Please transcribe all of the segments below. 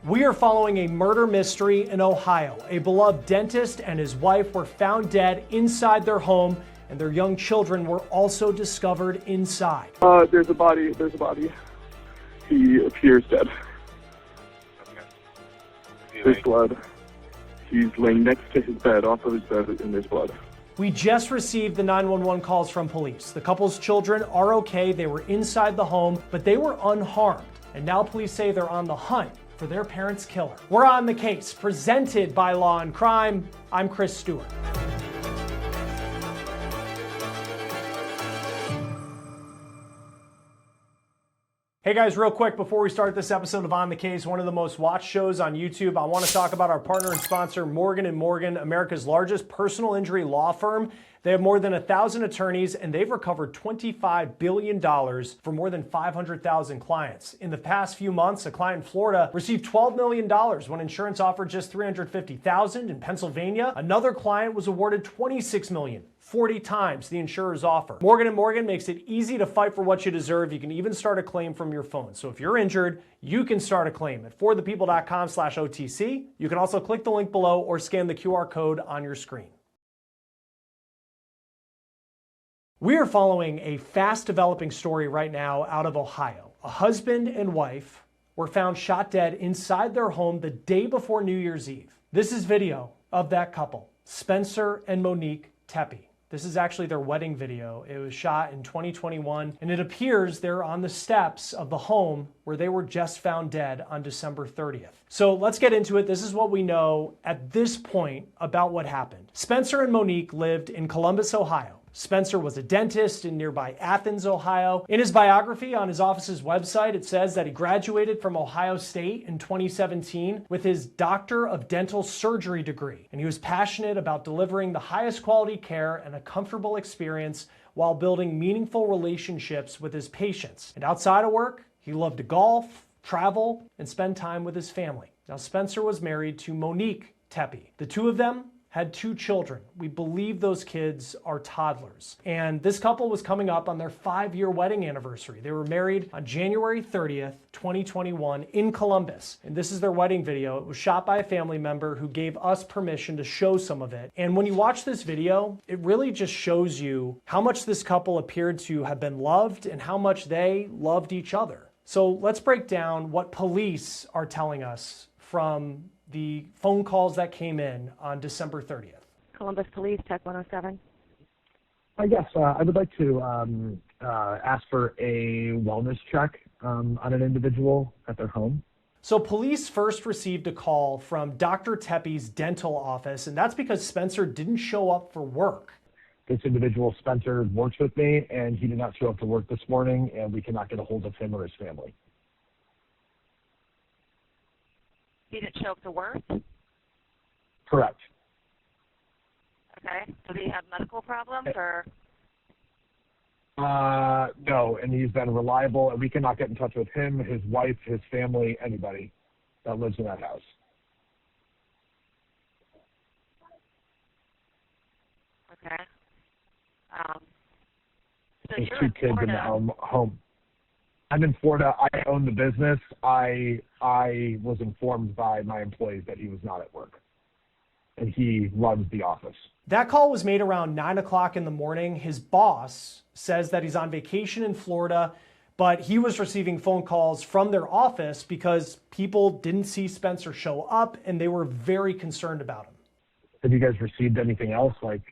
We are following a murder mystery in Ohio. A beloved dentist and his wife were found dead inside their home, and their young children were also discovered inside. There's a body. He appears dead. There's blood. He's laying next to his bed, off of his bed, and there's blood. We just received the 911 calls from police. The couple's children are okay. They were inside the home, but they were unharmed. And now police say they're on the hunt for their parents' killer. We're on the case, presented by Law&Crime. I'm Chris Stewart. Hey guys, real quick before we start this episode of On the Case, one of the most watched shows on YouTube, I want to talk about our partner and sponsor, Morgan & Morgan, America's largest personal injury law firm. They have more than 1,000 attorneys, and they've recovered $25 billion for more than 500,000 clients. In the past few months, a client in Florida received $12 million when insurance offered just $350,000. In Pennsylvania, another client was awarded $26 million. 40 times the insurer's offer. Morgan & Morgan makes it easy to fight for what you deserve. You can even start a claim from your phone. So if you're injured, you can start a claim at forthepeople.com/OTC. You can also click the link below or scan the QR code on your screen. We are following a fast developing story right now out of Ohio. A husband and wife were found shot dead inside their home the day before New Year's Eve. This is video of that couple, Spencer and Monique Tepe. This is actually their wedding video. It was shot in 2021, and it appears they're on the steps of the home where they were just found dead on December 30th. So let's get into it. This is what we know at this point about what happened. Spencer and Monique lived in Columbus, Ohio. Spencer was a dentist in nearby Athens, Ohio. In his biography on his office's website, it says that he graduated from Ohio State in 2017 with his Doctor of Dental Surgery degree. And he was passionate about delivering the highest quality care and a comfortable experience while building meaningful relationships with his patients. And outside of work, he loved to golf, travel, and spend time with his family. Now, Spencer was married to Monique Tepe. The two of them had 2 children. We believe those kids are toddlers. And this couple was coming up on their 5-year wedding anniversary. They were married on January 30th, 2021 in Columbus. And this is their wedding video. It was shot by a family member who gave us permission to show some of it. And when you watch this video, it really just shows you how much this couple appeared to have been loved and how much they loved each other. So let's break down what police are telling us from the phone calls that came in on December 30th. Columbus Police, Tech 107. Yes, I would like to ask for a wellness check on an individual at their home. So police first received a call from Dr. Tepe's dental office, and that's because Spencer didn't show up for work. This individual, Spencer, works with me, and he did not show up to work this morning, and we cannot get a hold of him or his family. He didn't show up to work? Correct. Okay. Does he have medical problems or? No, and he's been reliable, and we cannot get in touch with him, his wife, his family, anybody that lives in that house. Okay. So There's you're 2 in kids Florida. in the home. I'm in Florida. I own the business. I was informed by my employees that he was not at work, and he runs the office. That call was made around 9 o'clock in the morning. His boss says that he's on vacation in Florida, but he was receiving phone calls from their office because people didn't see Spencer show up, and they were very concerned about him. Have you guys received anything else, like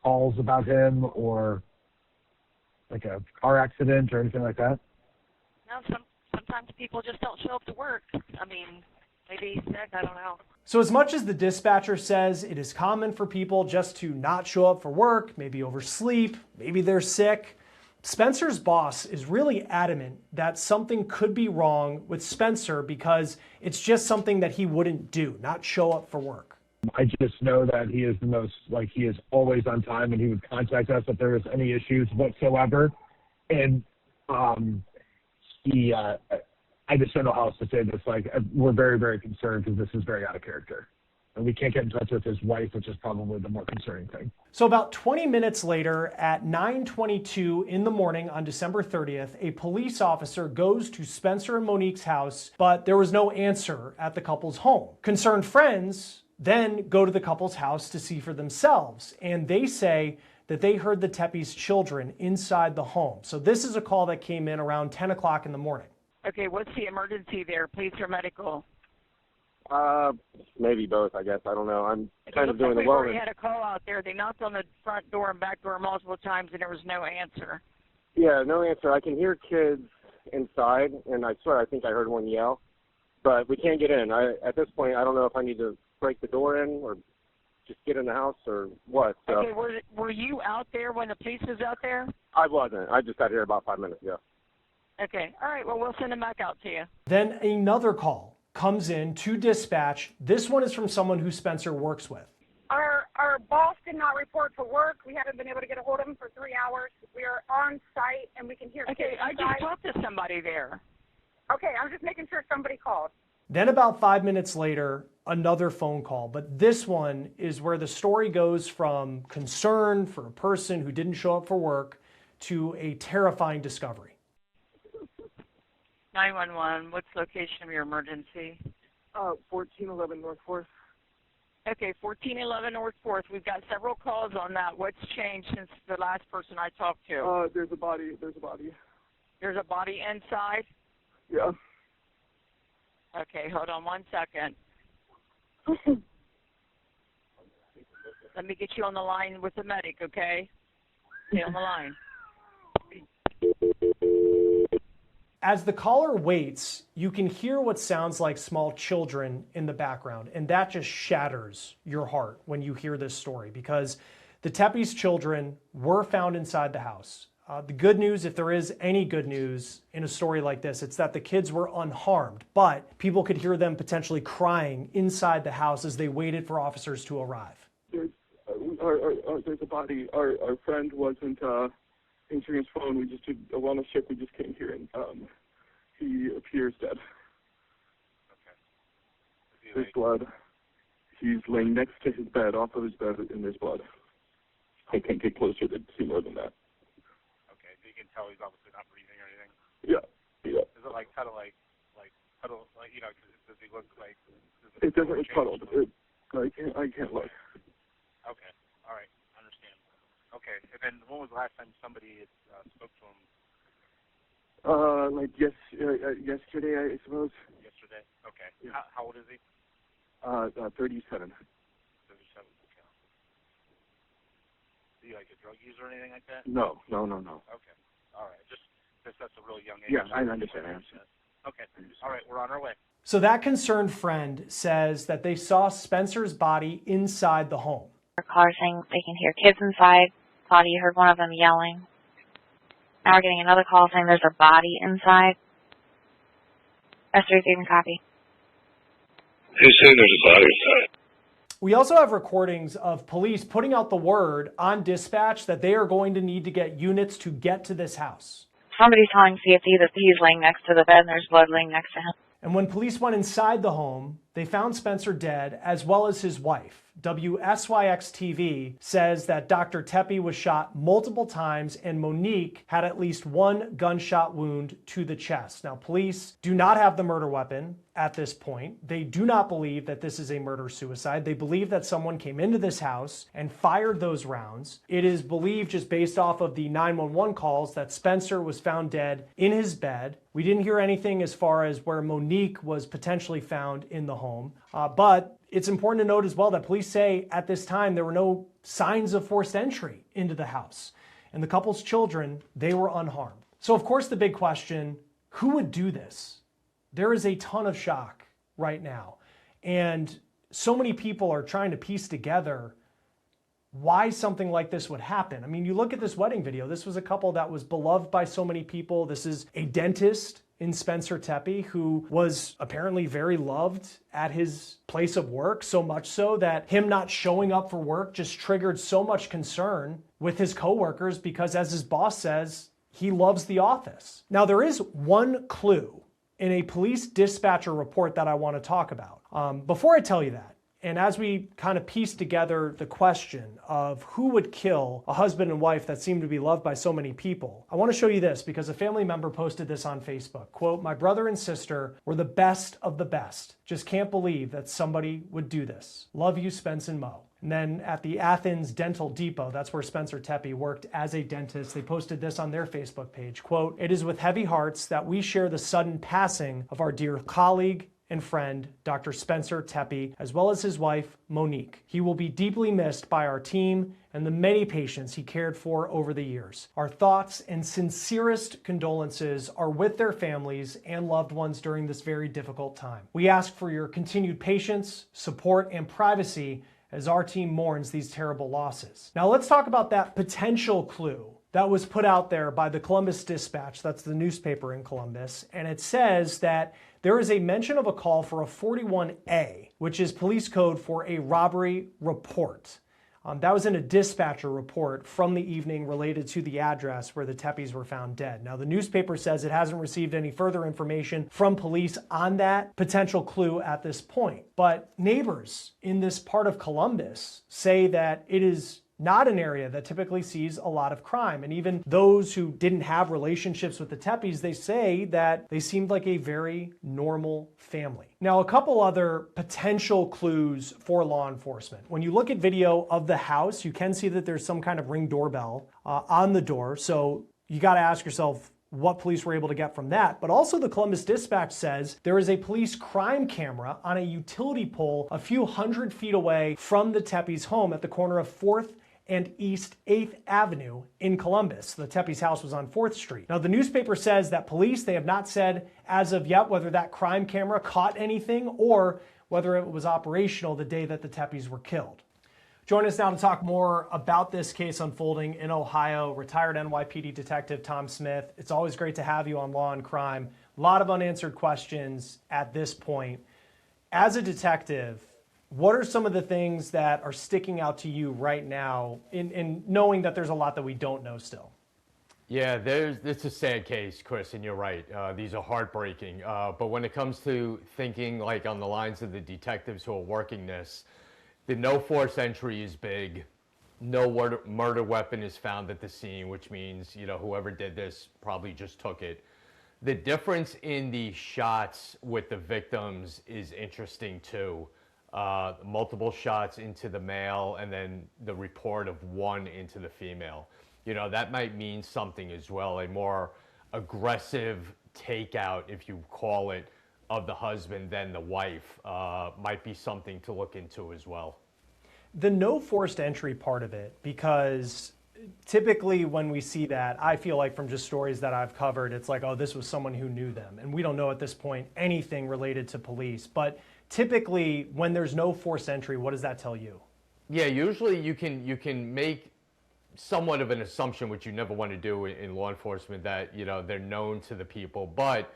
calls about him or like a car accident or anything like that? No, sometimes people just don't show up to work. I mean, maybe he's sick, I don't know. So as much as the dispatcher says it is common for people just to not show up for work, maybe oversleep, maybe they're sick, Spencer's boss is really adamant that something could be wrong with Spencer because it's just something that he wouldn't do, not show up for work. I just know that he is he is always on time, and he would contact us if there was any issues whatsoever. And I just don't know how else to say this. We're very, very concerned because this is very out of character. and we can't get in touch with his wife, which is probably the more concerning thing. So about 20 minutes later, at 9:22 in the morning on December 30th, a police officer goes to Spencer and Monique's house, but there was no answer at the couple's home. Concerned friends then go to the couple's house to see for themselves, and they say that they heard the Teppi's children inside the home. So this is a call that came in around 10 o'clock in the morning. Okay, what's the emergency there? Police or medical? Maybe both, I guess. I don't know. I'm kind of doing we the already wellness. had a call out there. They knocked on the front door and back door multiple times, and there was no answer. Yeah, no answer. I can hear kids inside, and I swear I think I heard one yell, but we can't get in. At this point, I don't know if I need to break the door in or just get in the house or what. So. Okay, were you out there when the police was out there? I wasn't. I just got here about 5 minutes ago. Okay, all right, well, we'll send them back out to you. Then another call comes in to dispatch. This one is from someone who Spencer works with. Our boss did not report for work. We haven't been able to get a hold of him for 3 hours. We are on site, and we can hear Okay, kids I inside. just talked to somebody there. Okay, I'm just making sure somebody called. Then about 5 minutes later, another phone call. But this one is where the story goes from concern for a person who didn't show up for work to a terrifying discovery. 911, what's the location of your emergency? 1411 North 4th. Okay, 1411 North 4th. We've got several calls on that. What's changed since the last person I talked to? There's a body. There's There's a body inside? Yeah. Okay, hold on 1 second. Let me get you on the line with the medic, okay? Stay on the line. As the caller waits, you can hear what sounds like small children in the background, and that just shatters your heart when you hear this story, because the Teppi's children were found inside the house. The good news, if there is any good news in a story like this, it's that the kids were unharmed, but people could hear them potentially crying inside the house as they waited for officers to arrive. There's a body. Our friend wasn't answering his phone. We just did a wellness check. We just came here, and he appears dead. Okay. There's blood. He's laying next to his bed, off of his bed, and there's blood. I can't get closer to see more than that. Okay, so you can tell he's obviously not breathing or anything. Yeah. Is it like kind of like puddle, like, you know? Does he look like? It doesn't. It's puddled. I can't look. Okay. All right. Understand. Okay. And then when was the last time somebody spoke to him? Yesterday, I suppose. Yesterday. Okay. Yeah. How old is he? 37. 37. Okay. Is he like a drug user or anything like that? No. Okay. All right. Just that's a really young age. Yeah, I understand. Okay. All right. We're on our way. So that concerned friend says that they saw Spencer's body inside the home. Caller saying they can hear kids inside. Thought he heard one of them yelling. Now we're getting another call saying there's a body inside. S3 even copy. Who's saying there's a body inside? We also have recordings of police putting out the word on dispatch that they are going to need to get units to get to this house. Somebody's telling CFD that he's laying next to the bed and there's blood laying next to him. And when police went inside the home, they found Spencer dead, as well as his wife. WSYX-TV says that Dr. Teppi was shot multiple times and Monique had at least one gunshot wound to the chest. Now, police do not have the murder weapon at this point. They do not believe that this is a murder-suicide. They believe that someone came into this house and fired those rounds. It is believed, just based off of the 911 calls, that Spencer was found dead in his bed. We didn't hear anything as far as where Monique was potentially found in the home. But it's important to note as well that police say at this time there were no signs of forced entry into the house. And the couple's children, they were unharmed. So of course the big question, who would do this? There is a ton of shock right now. And so many people are trying to piece together why something like this would happen. I mean, you look at this wedding video. This was a couple that was beloved by so many people. This is a dentist in Spencer Teppi who was apparently very loved at his place of work, so much so that him not showing up for work just triggered so much concern with his coworkers because, as his boss says, he loves the office. Now, there is one clue in a police dispatcher report that I want to talk about. Before I tell you that, And as we kind of piece together the question of who would kill a husband and wife that seem to be loved by so many people, I want to show you this because a family member posted this on Facebook. Quote, "My brother and sister were the best of the best. Just can't believe that somebody would do this. Love you, Spence and Mo." And then at the Athens Dental Depot, that's where Spencer Tepe worked as a dentist, they posted this on their Facebook page. Quote, "It is with heavy hearts that we share the sudden passing of our dear colleague and friend, Dr. Spencer Tepe, as well as his wife, Monique. He will be deeply missed by our team and the many patients he cared for over the years. Our thoughts and sincerest condolences are with their families and loved ones during this very difficult time. We ask for your continued patience, support, and privacy as our team mourns these terrible losses." Now let's talk about that potential clue that was put out there by the Columbus Dispatch, that's the newspaper in Columbus, and it says that there is a mention of a call for a 41A, which is police code for a robbery report. That was in a dispatcher report from the evening related to the address where the Tepes were found dead. Now, the newspaper says it hasn't received any further information from police on that potential clue at this point. But neighbors in this part of Columbus say that it is not an area that typically sees a lot of crime. And even those who didn't have relationships with the Tepes, they say that they seemed like a very normal family. Now, a couple other potential clues for law enforcement. When you look at video of the house, you can see that there's some kind of Ring doorbell on the door. So you got to ask yourself what police were able to get from that. But also the Columbus Dispatch says there is a police crime camera on a utility pole a few hundred feet away from the Tepes' home at the corner of 4th and East 8th Avenue in Columbus. The Tepes' house was on 4th Street. Now, the newspaper says that police, they have not said as of yet whether that crime camera caught anything or whether it was operational the day that the Tepes were killed. Join us now to talk more about this case unfolding in Ohio, retired NYPD Detective Tom Smith. It's always great to have you on Law and Crime. A lot of unanswered questions at this point. As a detective, what are some of the things that are sticking out to you right now in knowing that there's a lot that we don't know still? Yeah, it's a sad case, Chris, and you're right. These are heartbreaking. But when it comes to thinking like on the lines of the detectives who are working this, the no force entry is big. No murder weapon is found at the scene, which means, you know, whoever did this probably just took it. The difference in the shots with the victims is interesting too. Multiple shots into the male and then the report of one into the female. You know, that might mean something as well. A more aggressive takeout, if you call it, of the husband than the wife might be something to look into as well. The no forced entry part of it, because typically when we see that, I feel like from just stories that I've covered, it's like, oh, this was someone who knew them. And we don't know at this point anything related to police. But typically, when there's no forced entry, what does that tell you? Yeah, usually you can make somewhat of an assumption, which you never want to do in law enforcement, that, you know, they're known to the people. But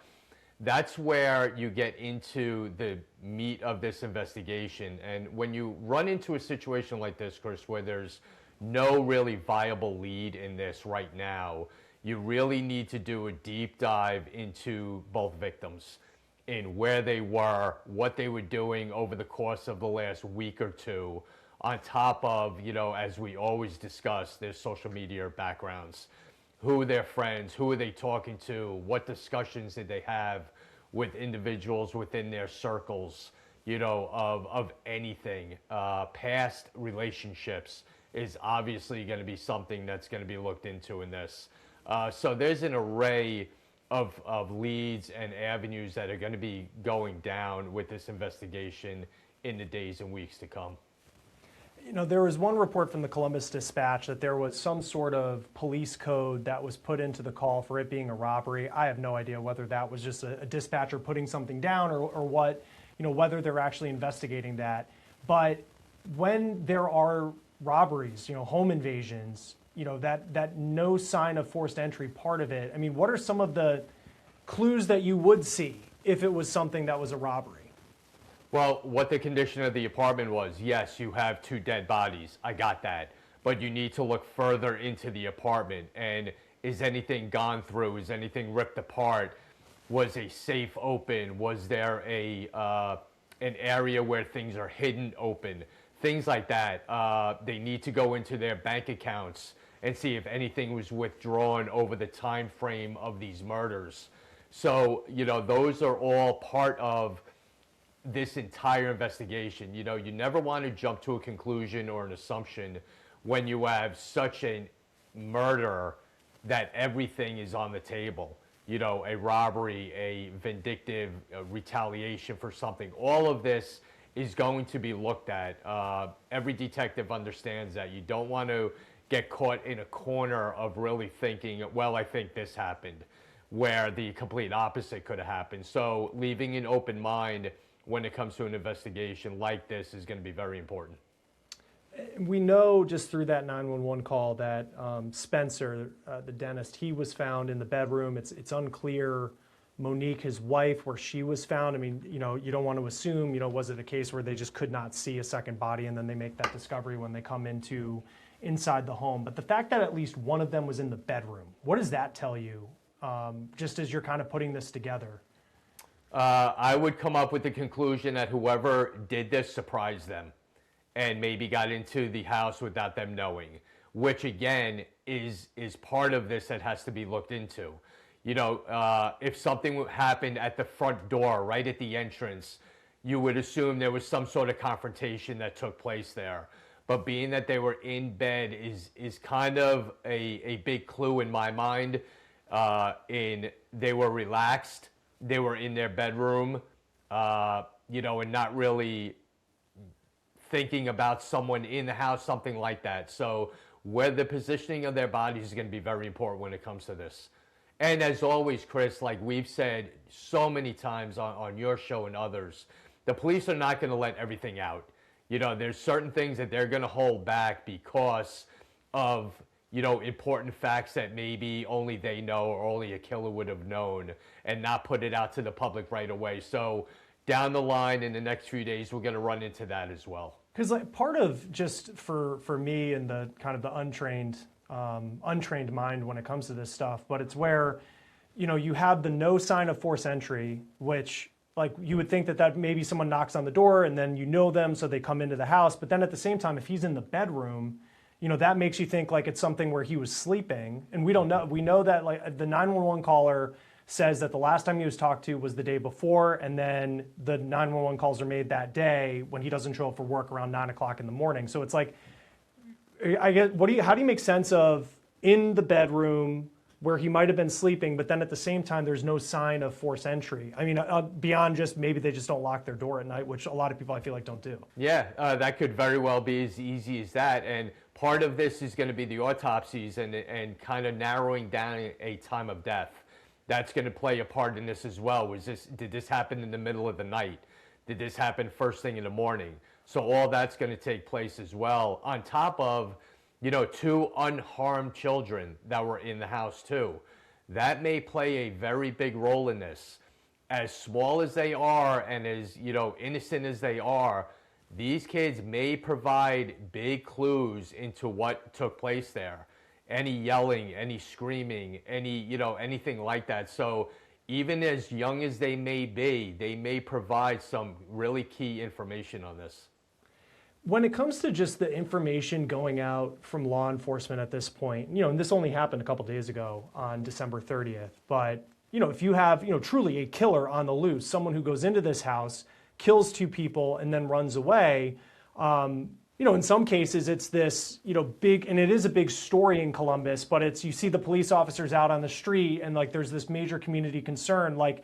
that's where you get into the meat of this investigation. And when you run into a situation like this, Chris, where there's no really viable lead in this right now, you really need to do a deep dive into both victims, in where they were, what they were doing over the course of the last week or two, on top of, you know, as we always discuss, their social media backgrounds. Who are their friends? Who are they talking to? What discussions did they have with individuals within their circles, you know, of anything? Past relationships is obviously going to be something that's going to be looked into in this. So there's an array of leads and avenues that are going to be going down with this investigation in the days and weeks to come. You know, there was one report from the Columbus Dispatch that there was some sort of police code that was put into the call for it being a robbery. I have no idea whether that was just a dispatcher putting something down or what, you know, whether they're actually investigating that. But when there are robberies, you know, home invasions, you know, that no sign of forced entry part of it, I mean, what are some of the clues that you would see if it was something that was a robbery? Well, what the condition of the apartment was, yes, you have 2 dead bodies. I got that. But you need to look further into the apartment. And is anything gone through? Is anything ripped apart? Was a safe open? Was there a an area where things are hidden open, things like that. They need to go into their bank accounts and see if anything was withdrawn over the time frame of these murders. So, you know, those are all part of this entire investigation. You know, you never want to jump to a conclusion or an assumption when you have such a murder that everything is on the table. You know, a robbery, a vindictive retaliation for something. All of this is going to be looked at. Every detective understands that. You don't want to get caught in a corner of really thinking, well, I think this happened, where the complete opposite could have happened. So leaving an open mind when it comes to an investigation like this is going to be very important. We know just through that 911 call that Spencer, the dentist, he was found in the bedroom. It's unclear, Monique, his wife, where she was found. I mean, you know, you don't want to assume, you know, was it a case where they just could not see a second body and then they make that discovery when they come inside the home. But the fact that at least one of them was in the bedroom, what does that tell you, just as you're kind of putting this together? I would come up with the conclusion that whoever did this surprised them and maybe got into the house without them knowing, which again is part of this that has to be looked into. You know, if something happened at the front door, right at the entrance, you would assume there was some sort of confrontation that took place there. But being that they were in bed is kind of a big clue in my mind. They were relaxed, they were in their bedroom, you know, and not really thinking about someone in the house, something like that. So where the positioning of their bodies is going to be very important when it comes to this. And as always, Chris, like we've said so many times on your show and others, the police are not going to let everything out. You know, there's certain things that they're going to hold back because of, you know, important facts that maybe only they know or only a killer would have known, and not put it out to the public right away. So down the line in the next few days, we're going to run into that as well. Because like part of just for me and the kind of the untrained mind when it comes to this stuff, but it's where, you know, you have the no sign of forced entry, which like you would think that maybe someone knocks on the door and then you know them, so they come into the house. But then at the same time, if he's in the bedroom, you know, that makes you think like it's something where he was sleeping. And we don't know. We know that like the 911 caller says that the last time he was talked to was the day before, and then the 911 calls are made that day when he doesn't show up for work around 9 o'clock in the morning. So it's like, I get, how do you make sense of in the bedroom where he might have been sleeping, but then at the same time, there's no sign of forced entry? I mean, beyond just maybe they just don't lock their door at night, which a lot of people I feel like don't do. Yeah, that could very well be as easy as that. And part of this is going to be the autopsies and kind of narrowing down a time of death. That's going to play a part in this as well. Did this happen in the middle of the night? Did this happen first thing in the morning? So all that's going to take place as well, on top of, you know, 2 unharmed children that were in the house too. That may play a very big role in this. As small as they are and as, you know, innocent as they are, these kids may provide big clues into what took place there. Any yelling, any screaming, any, you know, anything like that. So even as young as they may be, they may provide some really key information on this. When it comes to just the information going out from law enforcement at this point, you know, and this only happened a couple days ago on December 30th, but, you know, if you have, you know, truly a killer on the loose, someone who goes into this house, kills 2 people, and then runs away, you know, in some cases it's this, you know, big, and it is a big story in Columbus, but it's, you see the police officers out on the street and like there's this major community concern. Like,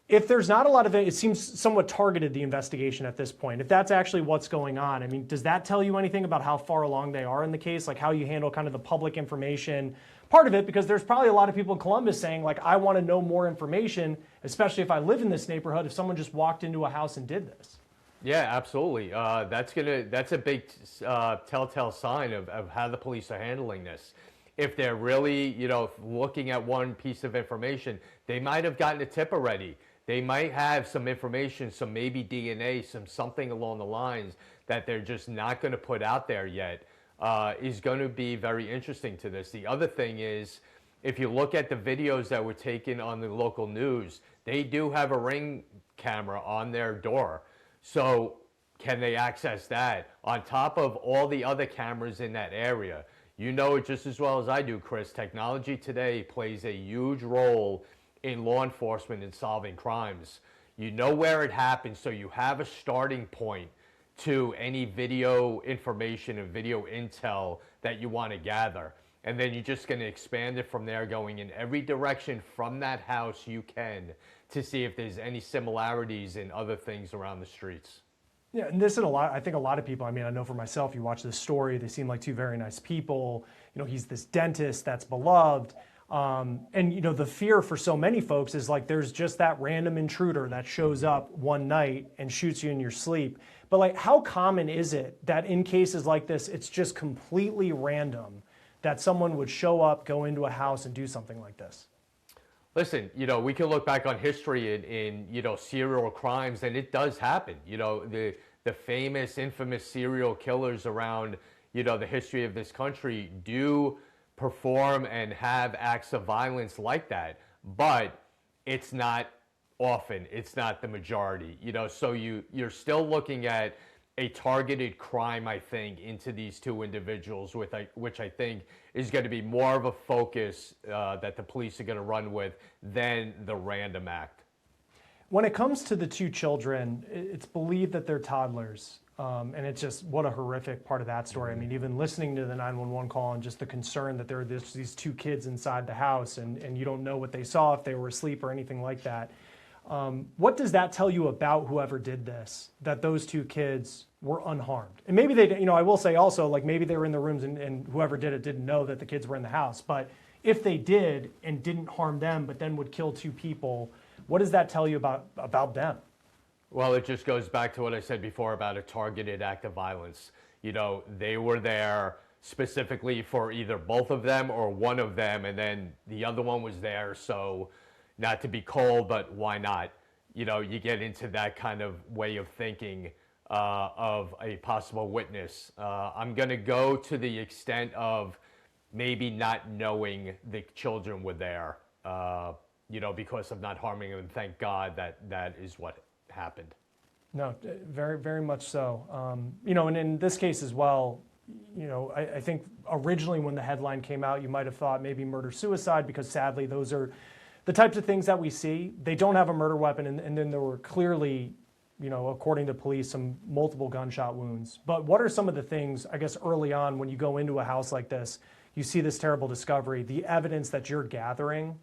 if there's not a lot of it, it seems somewhat targeted, the investigation at this point. If that's actually what's going on, I mean, does that tell you anything about how far along they are in the case? Like how you handle kind of the public information part of it? Because there's probably a lot of people in Columbus saying like, I want to know more information, especially if I live in this neighborhood, if someone just walked into a house and did this. Yeah, absolutely. That's a big telltale sign of how the police are handling this. If they're really, you know, looking at one piece of information, they might have gotten a tip already. They might have some information, some maybe DNA, something along the lines that they're just not going to put out there yet. Is going to be very interesting to this. The other thing is, if you look at the videos that were taken on the local news, they do have a Ring camera on their door. So can they access that on top of all the other cameras in that area? You know it just as well as I do, Chris. Technology today plays a huge role in law enforcement in solving crimes. You know where it happened, so you have a starting point to any video information and video intel that you want to gather. And then you're just going to expand it from there, going in every direction from that house you can to see if there's any similarities in other things around the streets. Yeah, and this is I think a lot of people, I mean, I know for myself, you watch this story, they seem like two very nice people. You know, he's this dentist that's beloved. And, you know, the fear for so many folks is like there's just that random intruder that shows up one night and shoots you in your sleep. But like, how common is it that in cases like this, it's just completely random that someone would show up, go into a house and do something like this? Listen, you know, we can look back on history in you know, serial crimes, and it does happen. You know, the famous, infamous serial killers around, you know, the history of this country do perform and have acts of violence like that. But it's not often, it's not the majority. You know, so you're still looking at a targeted crime, I think, into these two individuals, which I think is going to be more of a focus that the police are going to run with than the random act. When it comes to the two children, it's believed that they're toddlers. And it's just, what a horrific part of that story. I mean, even listening to the 911 call and just the concern that there are these two kids inside the house and you don't know what they saw, if they were asleep or anything like that. What does that tell you about whoever did this, that those two kids were unharmed? And maybe they, you know, I will say also, like maybe they were in the rooms and whoever did it didn't know that the kids were in the house. But if they did and didn't harm them, but then would kill two people, what does that tell you about them? Well, it just goes back to what I said before about a targeted act of violence. You know, they were there specifically for either both of them or one of them, and then the other one was there, so not to be cold, but why not? You know, you get into that kind of way of thinking of a possible witness. I'm going to go to the extent of maybe not knowing the children were there, you know, because of not harming them. Thank God that is what happened. No, very, very much so. You know, and in this case as well, you know, I think originally when the headline came out, you might have thought maybe murder-suicide, because sadly those are the types of things that we see. They don't have a murder weapon, and then there were clearly, you know, according to police, some multiple gunshot wounds. But what are some of the things, I guess, early on when you go into a house like this, you see this terrible discovery, the evidence that you're gathering,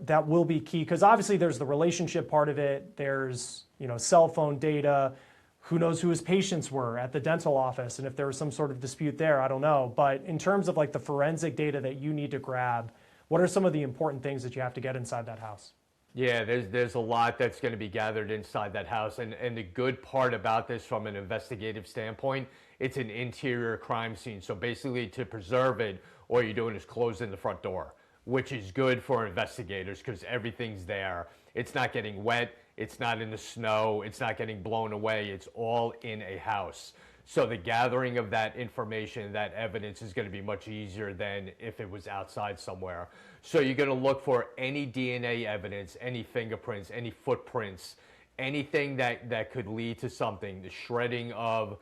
that will be key? Because obviously there's the relationship part of it, there's, you know, cell phone data, who knows who his patients were at the dental office, and if there was some sort of dispute there, I don't know. But in terms of like the forensic data that you need to grab, what are some of the important things that you have to get inside that house? Yeah, there's a lot that's going to be gathered inside that house. And the good part about this from an investigative standpoint, it's an interior crime scene. So basically to preserve it, all you're doing is closing the front door, which is good for investigators because everything's there. It's not getting wet. It's not in the snow. It's not getting blown away. It's all in a house. So the gathering of that information, that evidence is going to be much easier than if it was outside somewhere. So you're going to look for any DNA evidence, any fingerprints, any footprints, anything that could lead to something, the shredding of,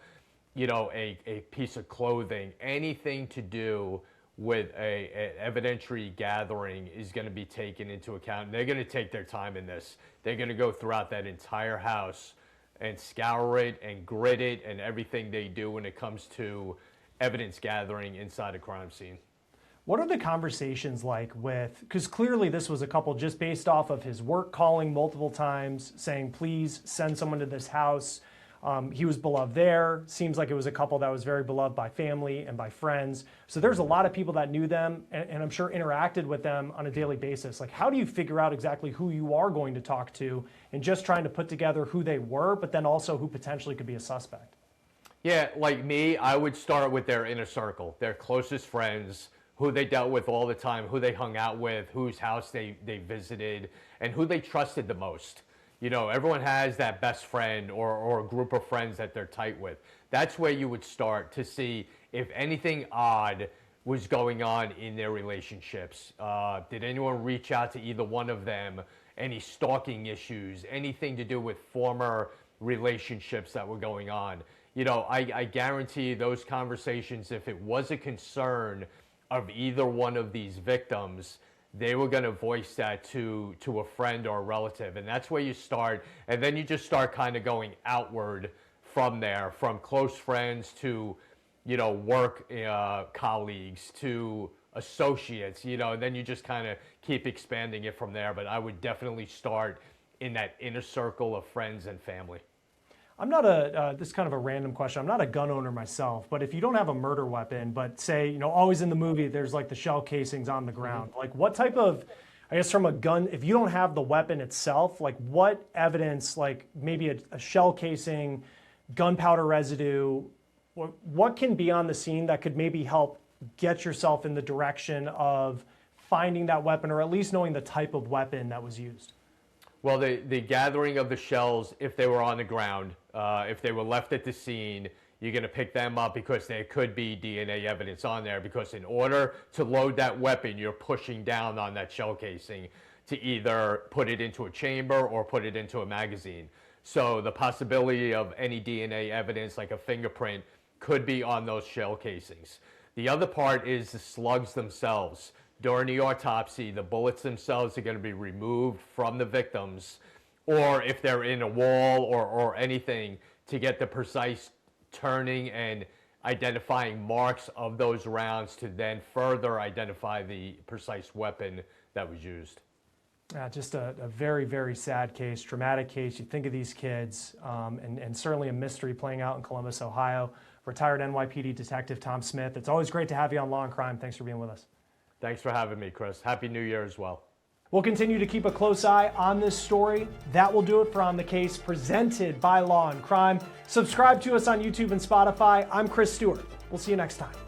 you know, a piece of clothing, anything to do with an evidentiary gathering is going to be taken into account. And they're going to take their time in this. They're going to go throughout that entire house and scour it and grit it and everything they do when it comes to evidence gathering inside a crime scene. What are the conversations like with, because clearly this was a couple just based off of his work calling multiple times, saying, please send someone to this house. He was beloved there. Seems like it was a couple that was very beloved by family and by friends. So there's a lot of people that knew them and I'm sure interacted with them on a daily basis. Like, how do you figure out exactly who you are going to talk to and just trying to put together who they were, but then also who potentially could be a suspect? Yeah, like me, I would start with their inner circle, their closest friends, who they dealt with all the time, who they hung out with, whose house they visited, and who they trusted the most. You know, everyone has that best friend or a group of friends that they're tight with. That's where you would start to see if anything odd was going on in their relationships. Did anyone reach out to either one of them? Any stalking issues? Anything to do with former relationships that were going on. You know, I guarantee those conversations, if it was a concern of either one of these victims, they were going to voice that to a friend or a relative. And that's where you start. And then you just start kind of going outward from there, from close friends to, you know, work colleagues to associates, you know, and then you just kind of keep expanding it from there. But I would definitely start in that inner circle of friends and family. I'm not this is kind of a random question. I'm not a gun owner myself, but if you don't have a murder weapon, but say, you know, always in the movie, there's like the shell casings on the ground. Like what type of, I guess from a gun, if you don't have the weapon itself, like what evidence, like maybe a shell casing, gunpowder residue, what can be on the scene that could maybe help get yourself in the direction of finding that weapon, or at least knowing the type of weapon that was used? Well, the gathering of the shells, if they were on the ground, if they were left at the scene, you're going to pick them up because there could be DNA evidence on there, because in order to load that weapon, you're pushing down on that shell casing to either put it into a chamber or put it into a magazine. So the possibility of any DNA evidence, like a fingerprint, could be on those shell casings. The other part is the slugs themselves. During the autopsy, the bullets themselves are going to be removed from the victims, or if they're in a wall or anything, to get the precise turning and identifying marks of those rounds to then further identify the precise weapon that was used. Just a very, very sad case, traumatic case. You think of these kids, and certainly a mystery playing out in Columbus, Ohio. Retired NYPD Detective Tom Smith. It's always great to have you on Law and Crime. Thanks for being with us. Thanks for having me, Chris. Happy New Year as well. We'll continue to keep a close eye on this story. That will do it for On the Case, presented by Law and Crime. Subscribe to us on YouTube and Spotify. I'm Chris Stewart. We'll see you next time.